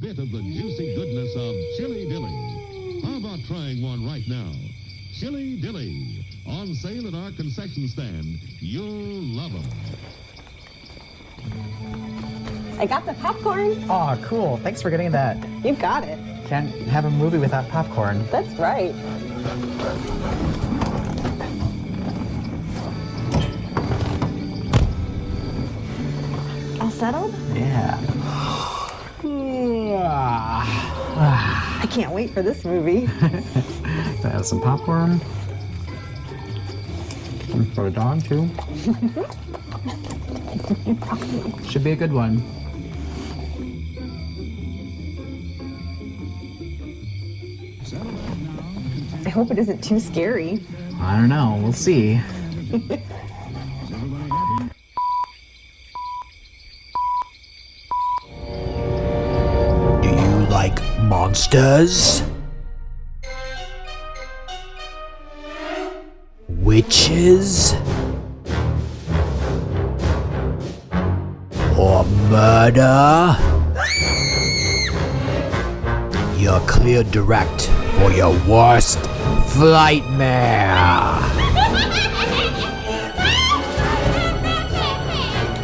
bit of the juicy goodness of Chili Dilly. How about trying one right now? Chili Dilly, on sale at our concession stand. You'll love them. I got the popcorn. Aw, cool. Thanks for getting that. You got it. Can't have a movie without popcorn. That's right. All settled? Yeah. I can't wait for this movie. Gonna have some popcorn. Some for the dog, too. Should be a good one. I hope it isn't too scary. I don't know. We'll see. Do you like monsters? Witches? Or murder? You're cleared direct for your worst FLIGHTMARE.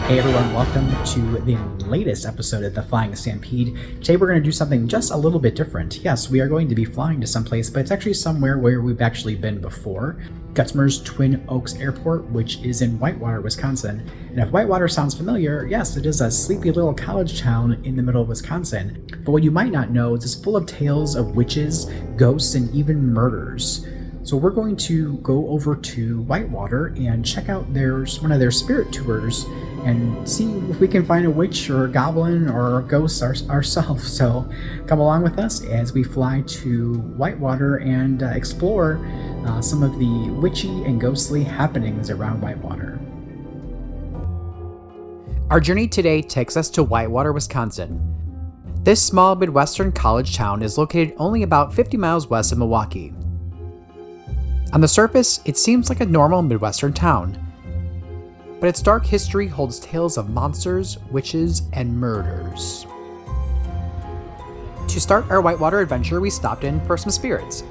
Hey everyone, welcome to the latest episode of the Flying Stampede. Today we're going to do something just a little bit different. Yes, we are going to be flying to someplace, but it's actually somewhere where we've actually been before. Gutzmer's Twin Oaks Airport, which is in Whitewater, Wisconsin. And if Whitewater sounds familiar, yes, it is a sleepy little college town in the middle of Wisconsin. But what you might not know is it's full of tales of witches, ghosts, and even murders. So we're going to go over to Whitewater and check out one of their spirit tours and see if we can find a witch or a goblin or a ghost ourselves. So come along with us as we fly to Whitewater and explore some of the witchy and ghostly happenings around Whitewater. Our journey today takes us to Whitewater, Wisconsin. This small Midwestern college town is located only about 50 miles west of Milwaukee. On the surface, it seems like a normal Midwestern town, but its dark history holds tales of monsters, witches, and murders. To start our Whitewater adventure, we stopped in for some spirits.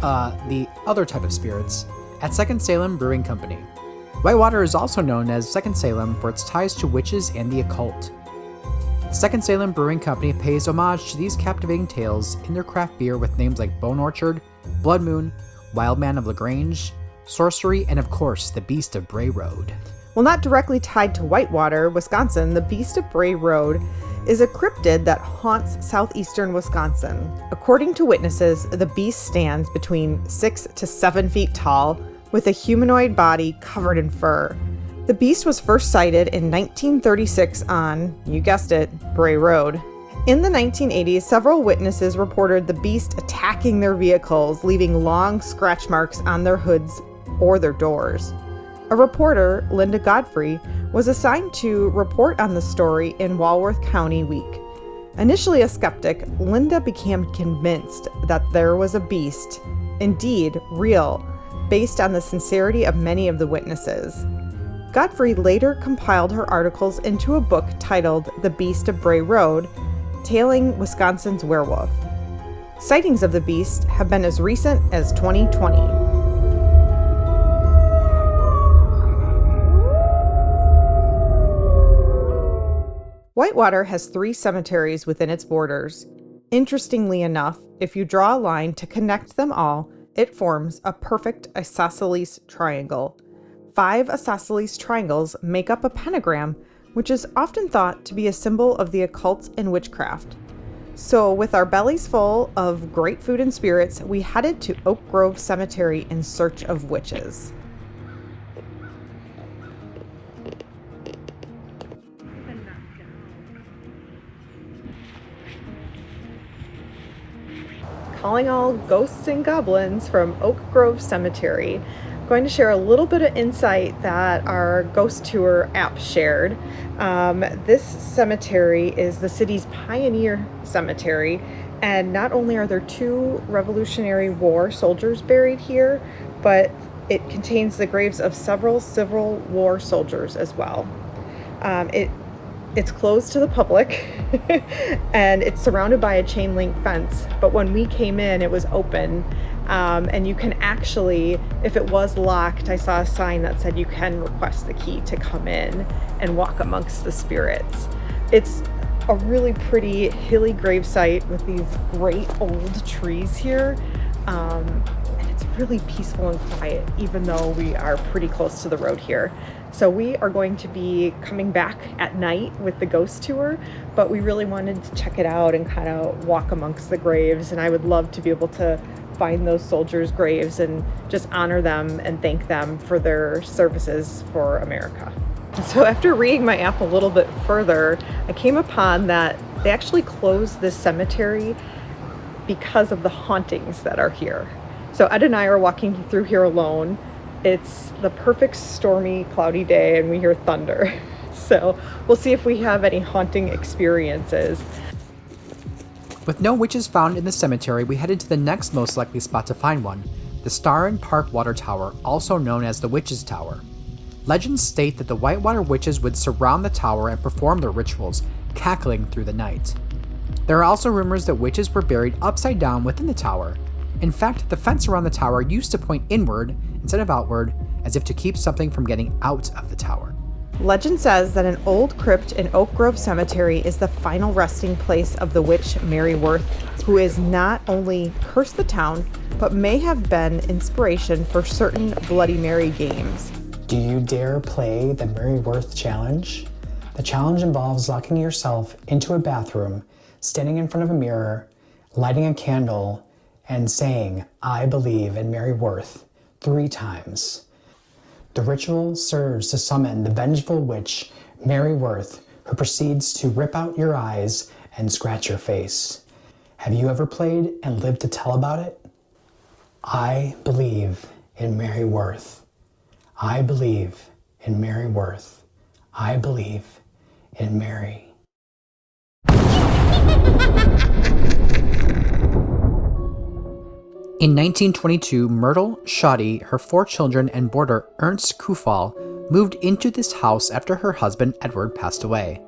The other type of spirits, at Second Salem Brewing Company. Whitewater is also known as Second Salem for its ties to witches and the occult. Second Salem Brewing Company pays homage to these captivating tales in their craft beer with names like Bone Orchard, Blood Moon, Wild Man of LaGrange, Sorcery, and of course, the Beast of Bray Road. While not directly tied to Whitewater, Wisconsin, the Beast of Bray Road is a cryptid that haunts southeastern Wisconsin. According to witnesses, the beast stands between 6 to 7 feet tall with a humanoid body covered in fur. The beast was first sighted in 1936 on, you guessed it, Bray Road. In the 1980s, several witnesses reported the beast attacking their vehicles, leaving long scratch marks on their hoods or their doors. A reporter, Linda Godfrey, was assigned to report on the story in Walworth County Week. Initially a skeptic, Linda became convinced that there was a beast, indeed real, based on the sincerity of many of the witnesses. Godfrey later compiled her articles into a book titled The Beast of Bray Road, Tailing Wisconsin's Werewolf. Sightings of the beast have been as recent as 2020. Whitewater has 3 cemeteries within its borders. Interestingly enough, if you draw a line to connect them all, it forms a perfect isosceles triangle. 5 isosceles triangles make up a pentagram, which is often thought to be a symbol of the occult and witchcraft. So with our bellies full of great food and spirits, we headed to Oak Grove Cemetery in search of witches. Calling all ghosts and goblins from Oak Grove Cemetery. I'm going to share a little bit of insight that our ghost tour app shared. This cemetery is the city's pioneer cemetery, and not only are there 2 Revolutionary War soldiers buried here, but it contains the graves of several Civil War soldiers as well. It It's closed to the public and it's surrounded by a chain link fence. But when we came in, it was open. And you can actually, if it was locked, I saw a sign that said you can request the key to come in and walk amongst the spirits. It's a really pretty hilly gravesite with these great old trees here. And it's really peaceful and quiet, even though we are pretty close to the road here. So we are going to be coming back at night with the ghost tour, but we really wanted to check it out and kind of walk amongst the graves. And I would love to be able to find those soldiers' graves and just honor them and thank them for their services for America. So after reading my app a little bit further, I came upon that they actually closed this cemetery because of the hauntings that are here. So Ed and I are walking through here alone. It's the perfect stormy, cloudy day and we hear thunder. So we'll see if we have any haunting experiences. With no witches found in the cemetery, we headed to the next most likely spot to find one, the Star and Park Water Tower, also known as the Witches' Tower. Legends state that the Whitewater witches would surround the tower and perform their rituals, cackling through the night. There are also rumors that witches were buried upside down within the tower. In fact, the fence around the tower used to point inward instead of outward, as if to keep something from getting out of the tower. Legend says that an old crypt in Oak Grove Cemetery is the final resting place of the witch Mary Worth, who is not only cursed the town, but may have been inspiration for certain Bloody Mary games. Do you dare play the Mary Worth challenge? The challenge involves locking yourself into a bathroom, standing in front of a mirror, lighting a candle, and saying, "I believe in Mary Worth," 3 times. The ritual serves to summon the vengeful witch, Mary Worth, who proceeds to rip out your eyes and scratch your face. Have you ever played and lived to tell about it? I believe in Mary Worth. I believe in Mary Worth. I believe in Mary. In 1922, Myrtle, Shoddy, her 4 children, and boarder Ernst Kufal moved into this house after her husband Edward passed away.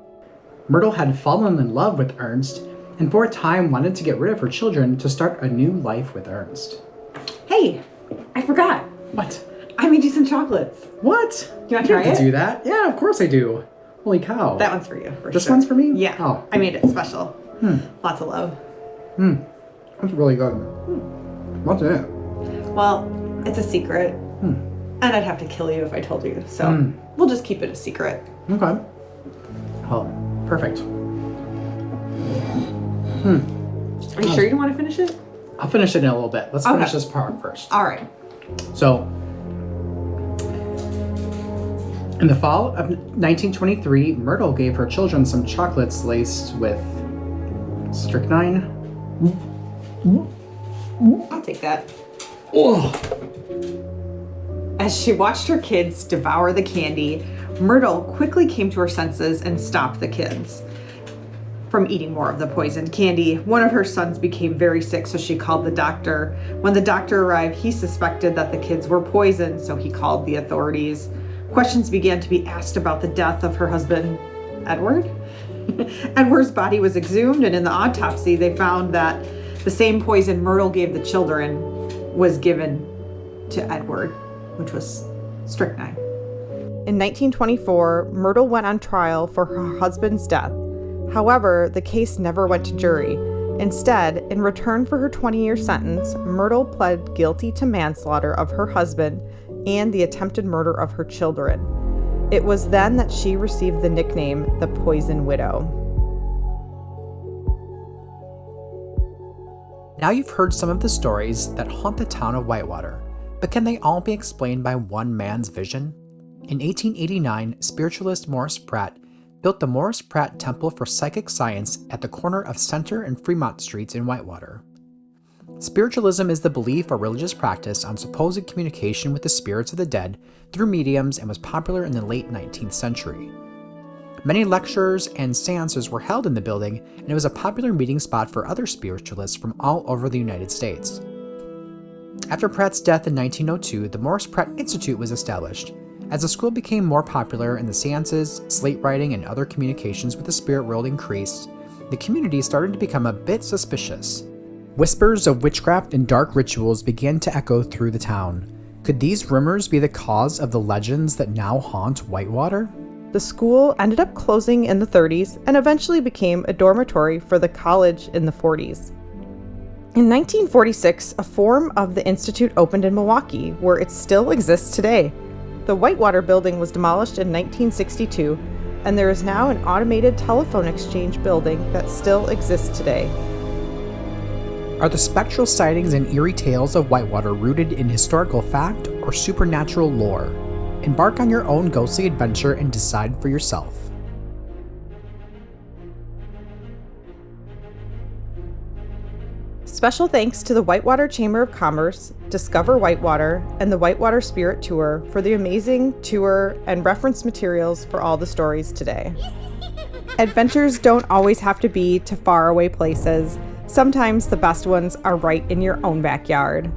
Myrtle had fallen in love with Ernst and for a time wanted to get rid of her children to start a new life with Ernst. Hey, I forgot. What? I made you some chocolates. What? Do you want to try it? Do that? Yeah, of course I do. Holy cow. That one's for you. This one's for me? Yeah. Oh. I made it special. Lots of love. That's really good. What's in it? Well, it's a secret. And I'd have to kill you if I told you. So we'll just keep it a secret. Okay. Oh, perfect. Are you sure you don't want to finish it? I'll finish it in a little bit. Let's finish Okay. this part first. All right. So, in the fall of 1923, Myrtle gave her children some chocolates laced with strychnine. I'll take that. Oh. As she watched her kids devour the candy, Myrtle quickly came to her senses and stopped the kids from eating more of the poisoned candy. One of her sons became very sick, so she called the doctor. When the doctor arrived, he suspected that the kids were poisoned, so he called the authorities. Questions began to be asked about the death of her husband, Edward. Edward's body was exhumed, and in the autopsy, they found that the same poison Myrtle gave the children was given to Edward, which was strychnine. In 1924, Myrtle went on trial for her husband's death. However, the case never went to jury. Instead, in return for her 20-year sentence, Myrtle pled guilty to manslaughter of her husband and the attempted murder of her children. It was then that she received the nickname the Poison Widow. Now you've heard some of the stories that haunt the town of Whitewater, but can they all be explained by one man's vision? In 1889, spiritualist Morris Pratt built the Morris Pratt Temple for Psychic Science at the corner of Center and Fremont Streets in Whitewater. Spiritualism is the belief or religious practice on supposed communication with the spirits of the dead through mediums and was popular in the late 19th century. Many lectures and seances were held in the building, and it was a popular meeting spot for other spiritualists from all over the United States. After Pratt's death in 1902, the Morris Pratt Institute was established. As the school became more popular and the seances, slate writing, and other communications with the spirit world increased, the community started to become a bit suspicious. Whispers of witchcraft and dark rituals began to echo through the town. Could these rumors be the cause of the legends that now haunt Whitewater? The school ended up closing in the 30s and eventually became a dormitory for the college in the 40s. In 1946, a form of the institute opened in Milwaukee, where it still exists today. The Whitewater building was demolished in 1962, and there is now an automated telephone exchange building that still exists today. Are the spectral sightings and eerie tales of Whitewater rooted in historical fact or supernatural lore? Embark on your own ghostly adventure and decide for yourself. Special thanks to the Whitewater Chamber of Commerce, Discover Whitewater, and the Whitewater Spirit Tour for the amazing tour and reference materials for all the stories today. Adventures don't always have to be to faraway places. Sometimes the best ones are right in your own backyard.